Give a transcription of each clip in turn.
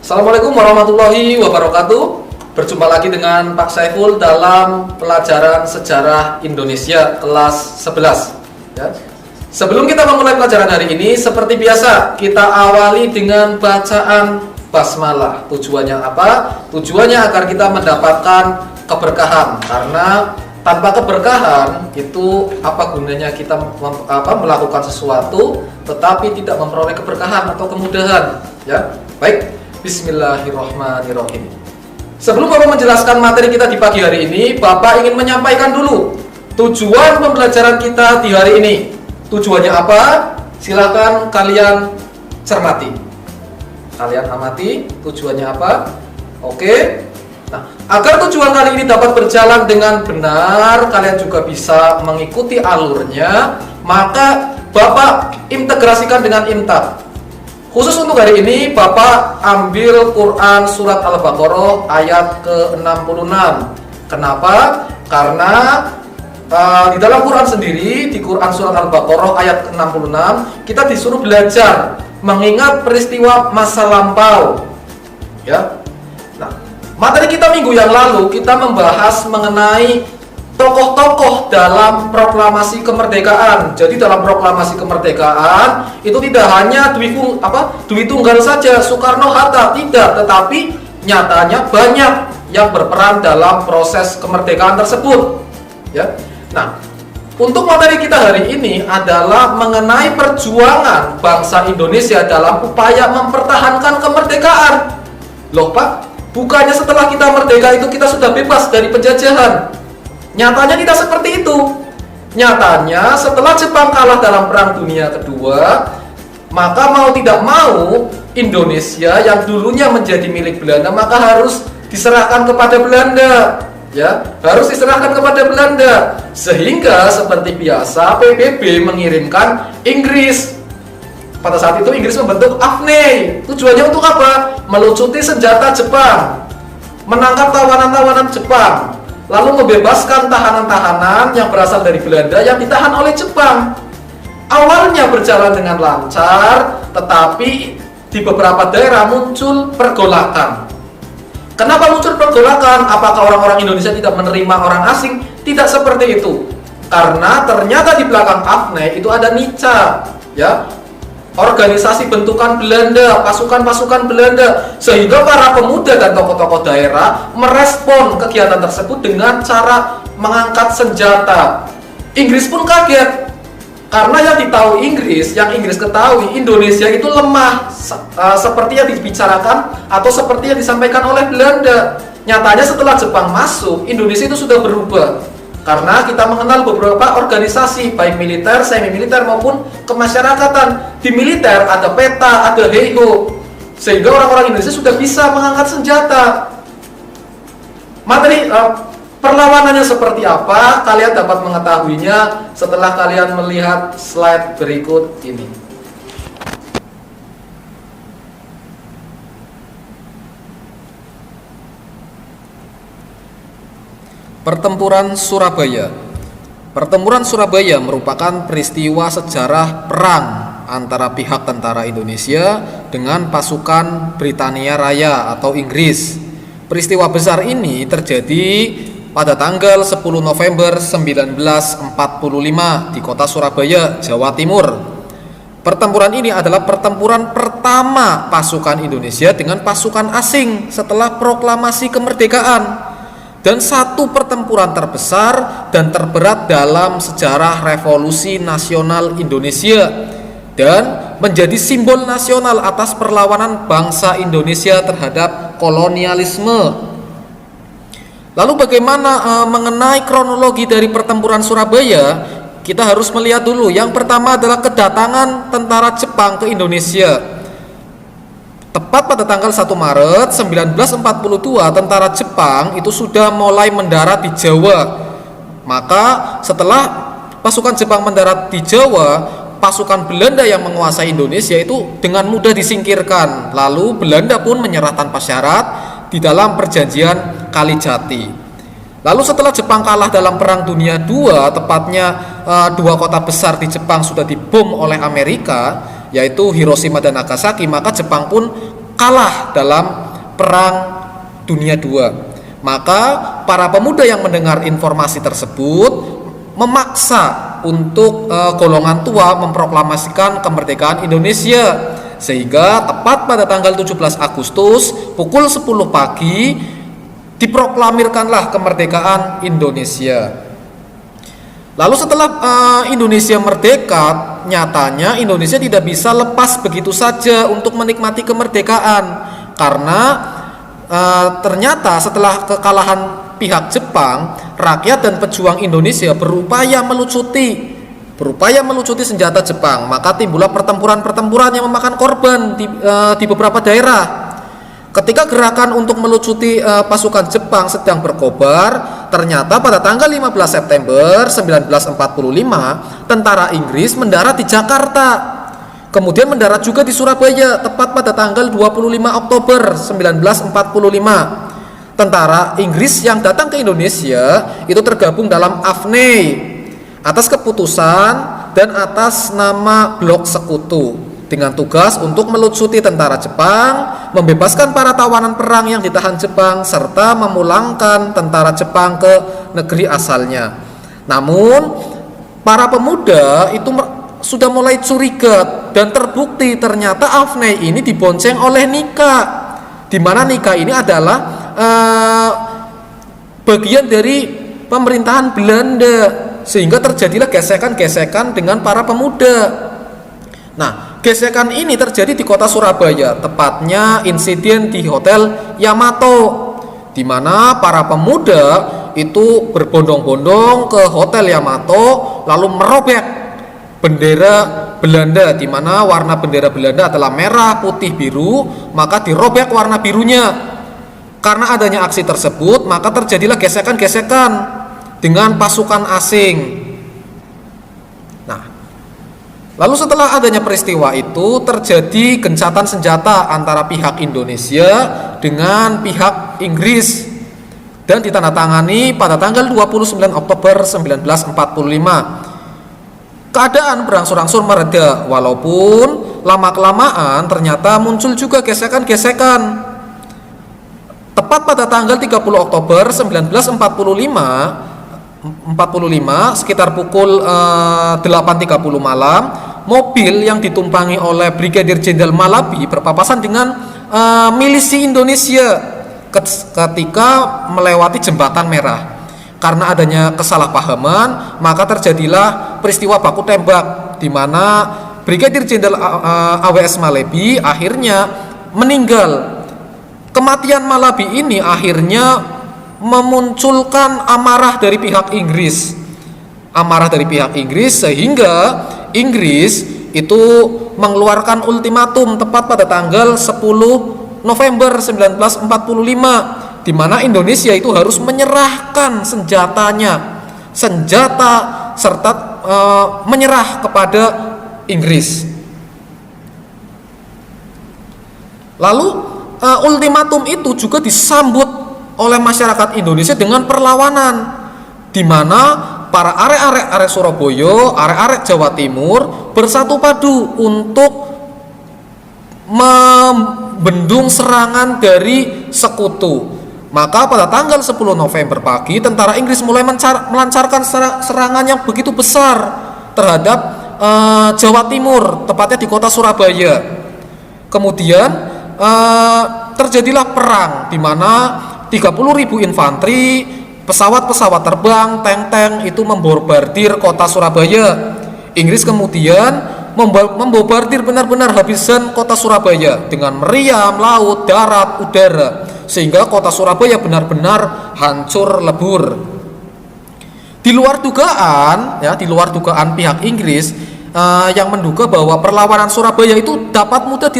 Assalamualaikum warahmatullahi wabarakatuh. Berjumpa lagi dengan Pak Saiful dalam pelajaran sejarah Indonesia kelas 11 ya. Sebelum kita memulai pelajaran hari ini, seperti biasa kita awali dengan bacaan basmalah. Tujuannya apa? Tujuannya agar kita mendapatkan keberkahan, karena tanpa keberkahan itu apa gunanya kita melakukan sesuatu tetapi tidak memperoleh keberkahan atau kemudahan ya. Baik, bismillahirrahmanirrahim. Sebelum Bapak menjelaskan materi kita di pagi hari ini, Bapak ingin menyampaikan dulu tujuan pembelajaran kita di hari ini. Tujuannya apa? Silakan kalian cermati. Kalian amati tujuannya apa? Oke. Nah, agar tujuan kali ini dapat berjalan dengan benar, kalian juga bisa mengikuti alurnya, maka Bapak integrasikan dengan imtak. Khusus untuk hari ini, Bapak ambil Quran Surat Al-Baqarah ayat ke-66. Kenapa? Karena di dalam Quran sendiri, di Quran Surat Al-Baqarah ayat ke-66, kita disuruh belajar mengingat peristiwa masa lampau ya. Nah, materi kita minggu yang lalu kita membahas mengenai tokoh-tokoh dalam proklamasi kemerdekaan. Jadi dalam proklamasi kemerdekaan itu tidak hanya Dwi Tunggal saja, Soekarno, Hatta, tidak, tetapi nyatanya banyak yang berperan dalam proses kemerdekaan tersebut ya. Nah, untuk materi kita hari ini adalah mengenai perjuangan bangsa Indonesia dalam upaya mempertahankan kemerdekaan. Loh Pak, bukannya setelah kita merdeka itu kita sudah bebas dari penjajahan? Nyatanya tidak seperti itu. Nyatanya setelah Jepang kalah dalam Perang Dunia Kedua, maka mau tidak mau Indonesia yang dulunya menjadi milik Belanda maka harus diserahkan kepada Belanda ya, harus diserahkan kepada Belanda. Sehingga seperti biasa PBB mengirimkan Inggris. Pada saat itu Inggris membentuk AFNI. Tujuannya untuk apa? Melucuti senjata Jepang, menangkap tawanan-tawanan Jepang, lalu membebaskan tahanan-tahanan yang berasal dari Belanda yang ditahan oleh Jepang. Awalnya berjalan dengan lancar, tetapi di beberapa daerah muncul pergolakan. Kenapa muncul pergolakan? Apakah orang-orang Indonesia tidak menerima orang asing? Tidak seperti itu. Karena ternyata di belakang AFNI itu ada NICA, ya, organisasi bentukan Belanda, pasukan-pasukan Belanda, sehingga para pemuda dan tokoh-tokoh daerah merespon kegiatan tersebut dengan cara mengangkat senjata. Inggris pun kaget, karena yang Inggris ketahui Indonesia itu lemah, seperti yang dibicarakan atau seperti yang disampaikan oleh Belanda. Nyatanya setelah Jepang masuk, Indonesia itu sudah berubah. Karena kita mengenal beberapa organisasi, baik militer, semi militer maupun kemasyarakatan. Di militer ada peta, ada heiho, sehingga orang-orang Indonesia sudah bisa mengangkat senjata. Materi perlawanannya seperti apa, kalian dapat mengetahuinya setelah kalian melihat slide berikut ini. Pertempuran Surabaya. Pertempuran Surabaya merupakan peristiwa sejarah perang antara pihak tentara Indonesia dengan pasukan Britania Raya atau Inggris. Peristiwa besar ini terjadi pada tanggal 10 November 1945 di kota Surabaya, Jawa Timur. Pertempuran ini adalah pertempuran pertama pasukan Indonesia dengan pasukan asing setelah proklamasi kemerdekaan, dan satu pertempuran terbesar dan terberat dalam sejarah revolusi nasional Indonesia, dan menjadi simbol nasional atas perlawanan bangsa Indonesia terhadap kolonialisme. Lalu bagaimana mengenai kronologi dari pertempuran Surabaya? Kita harus melihat dulu. Yang pertama adalah kedatangan tentara Jepang ke Indonesia. Tepat pada tanggal 1 Maret 1942, tentara Jepang itu sudah mulai mendarat di Jawa. Maka setelah pasukan Jepang mendarat di Jawa, pasukan Belanda yang menguasai Indonesia itu dengan mudah disingkirkan. Lalu Belanda pun menyerah tanpa syarat di dalam perjanjian Kalijati. Lalu setelah Jepang kalah dalam Perang Dunia II, tepatnya dua kota besar di Jepang sudah dibom oleh Amerika, yaitu Hiroshima dan Nagasaki, maka Jepang pun kalah dalam Perang Dunia II. Maka para pemuda yang mendengar informasi tersebut memaksa untuk golongan tua memproklamasikan kemerdekaan Indonesia, sehingga tepat pada tanggal 17 Agustus pukul 10 pagi diproklamirkanlah kemerdekaan Indonesia. Lalu setelah Indonesia merdeka, nyatanya Indonesia tidak bisa lepas begitu saja untuk menikmati kemerdekaan, karena ternyata setelah kekalahan pihak Jepang, rakyat dan pejuang Indonesia berupaya melucuti senjata Jepang. Maka timbullah pertempuran-pertempuran yang memakan korban di beberapa daerah. Ketika gerakan untuk melucuti pasukan Jepang sedang berkobar, ternyata pada tanggal 15 September 1945 tentara Inggris mendarat di Jakarta. Kemudian mendarat juga di Surabaya tepat pada tanggal 25 Oktober 1945. Tentara Inggris yang datang ke Indonesia itu tergabung dalam AFNI atas keputusan dan atas nama Blok Sekutu, dengan tugas untuk melucuti tentara Jepang, membebaskan para tawanan perang yang ditahan Jepang, serta memulangkan tentara Jepang ke negeri asalnya. Namun para pemuda itu sudah mulai curiga dan terbukti ternyata AFNI ini dibonceng oleh Nika, di mana Nika ini adalah bagian dari pemerintahan Belanda, sehingga terjadilah gesekan-gesekan dengan para pemuda. Nah, gesekan ini terjadi di kota Surabaya, tepatnya insiden di Hotel Yamato, di mana para pemuda itu berbondong-bondong ke Hotel Yamato lalu merobek bendera Belanda, di mana warna bendera Belanda adalah merah, putih, biru, maka dirobek warna birunya. Karena adanya aksi tersebut, maka terjadilah gesekan-gesekan dengan pasukan asing. Nah, lalu setelah adanya peristiwa itu terjadi gencatan senjata antara pihak Indonesia dengan pihak Inggris dan ditandatangani pada tanggal 29 Oktober 1945. Keadaan berangsur-angsur mereda, walaupun lama-kelamaan ternyata muncul juga gesekan-gesekan. Tepat pada tanggal 30 Oktober 1945 sekitar pukul 8.30 malam, mobil yang ditumpangi oleh Brigadir Jenderal Malabi berpapasan dengan milisi Indonesia ketika melewati Jembatan Merah. Karena adanya kesalahpahaman, maka terjadilah peristiwa baku tembak, di mana Brigadir Jenderal AWS Malabi akhirnya meninggal. Kematian Malabi ini akhirnya memunculkan amarah dari pihak Inggris. Sehingga Inggris itu mengeluarkan ultimatum tepat pada tanggal 10 November 1945, di mana Indonesia itu harus menyerahkan senjata serta menyerah kepada Inggris. Lalu ultimatum itu juga disambut oleh masyarakat Indonesia dengan perlawanan, di mana para arek-arek Surabaya, arek-arek Jawa Timur bersatu padu untuk membendung serangan dari sekutu. Maka pada tanggal 10 November pagi, tentara Inggris mulai melancarkan serangan yang begitu besar terhadap Jawa Timur, tepatnya di kota Surabaya. Kemudian terjadilah perang, di mana 30.000 infanteri, pesawat-pesawat terbang, tank-tank itu membombardir kota Surabaya. Inggris kemudian membombardir benar-benar habisan kota Surabaya dengan meriam, laut, darat, udara, sehingga kota Surabaya benar-benar hancur lebur. Di luar dugaan pihak Inggris yang menduga bahwa perlawanan Surabaya itu dapat mudah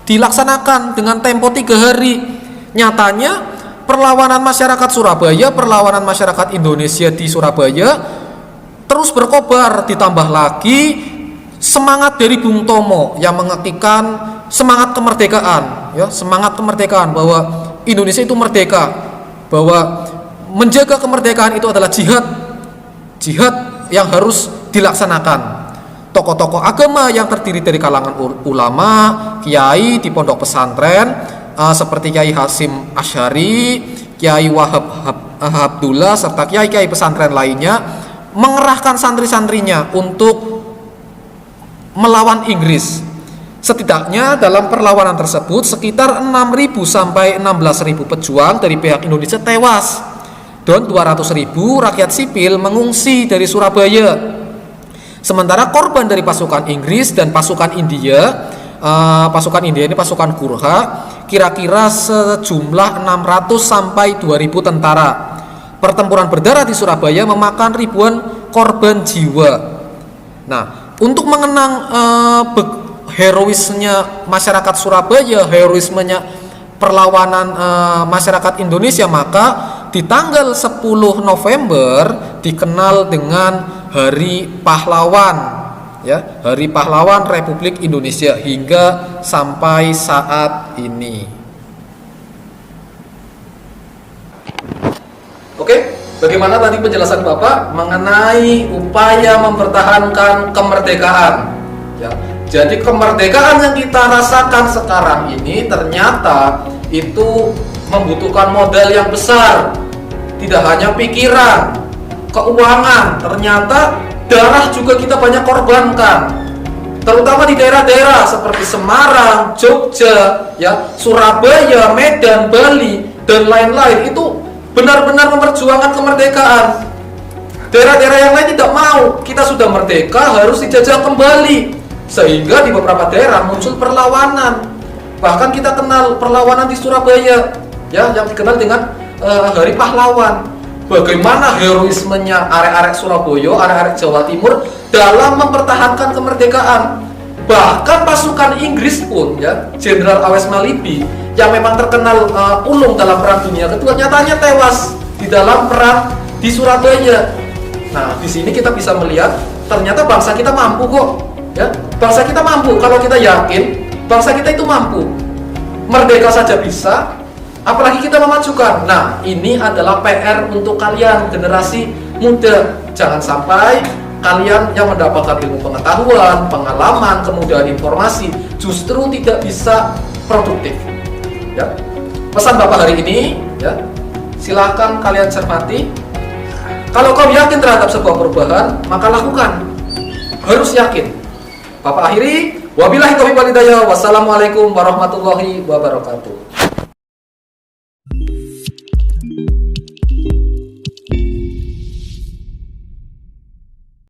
dilaksanakan dengan tempo 3 hari. Nyatanya perlawanan masyarakat Surabaya, perlawanan masyarakat Indonesia di Surabaya terus berkobar, ditambah lagi semangat dari Bung Tomo yang mengetikkan semangat kemerdekaan bahwa Indonesia itu merdeka, bahwa menjaga kemerdekaan itu adalah jihad yang harus dilaksanakan. tokoh-tokoh agama yang terdiri dari kalangan ulama, kiai di pondok pesantren seperti Kiai Hasyim Asy'ari, Kiai Wahab Abdullah serta kiai-kiai pesantren lainnya mengerahkan santri-santrinya untuk melawan Inggris. Setidaknya dalam perlawanan tersebut sekitar 6.000 sampai 16.000 pejuang dari pihak Indonesia tewas dan 200.000 rakyat sipil mengungsi dari Surabaya. Sementara korban dari pasukan Inggris dan pasukan India ini pasukan Gurkha kira-kira sejumlah 600 sampai 2.000 tentara. Pertempuran berdarah di Surabaya memakan ribuan korban jiwa. Nah, untuk mengenang heroisnya masyarakat Surabaya, heroismenya perlawanan masyarakat Indonesia, maka di tanggal 10 November dikenal dengan Hari Pahlawan, ya, Hari Pahlawan Republik Indonesia hingga sampai saat ini. Oke, bagaimana tadi penjelasan Bapak mengenai upaya mempertahankan kemerdekaan? Ya, jadi kemerdekaan yang kita rasakan sekarang ini ternyata itu membutuhkan modal yang besar. Tidak hanya pikiran, keuangan, ternyata darah juga kita banyak korbankan. Terutama di daerah-daerah seperti Semarang, Jogja, ya, Surabaya, Medan, Bali, dan lain-lain itu benar-benar memperjuangkan kemerdekaan. Daerah-daerah yang lain tidak mau, kita sudah merdeka harus dijajah kembali. Sehingga di beberapa daerah muncul perlawanan. Bahkan kita kenal perlawanan di Surabaya, ya, yang dikenal dengan Hari Pahlawan. Bagaimana heroismenya arek-arek Surabaya, arek-arek Jawa Timur dalam mempertahankan kemerdekaan. Bahkan pasukan Inggris pun, ya, Jenderal Awes Malibi yang memang terkenal ulung dalam Perang Dunia Kedua nyatanya tewas di dalam perang di Surabaya. Nah, di sini kita bisa melihat ternyata bangsa kita mampu kok, ya. Bangsa kita mampu kalau kita yakin bangsa kita itu mampu. Merdeka saja bisa, apalagi kita memajukan. Nah, ini adalah PR untuk kalian generasi muda. Jangan sampai kalian yang mendapatkan ilmu pengetahuan, pengalaman, kemudahan informasi justru tidak bisa produktif. Ya. Pesan Bapak hari ini, ya, silahkan kalian cermati. Kalau kau yakin terhadap sebuah perubahan, maka lakukan. Harus yakin. Bapak akhiri, wabillahi taufiq wal hidayah. Wassalamualaikum warahmatullahi wabarakatuh.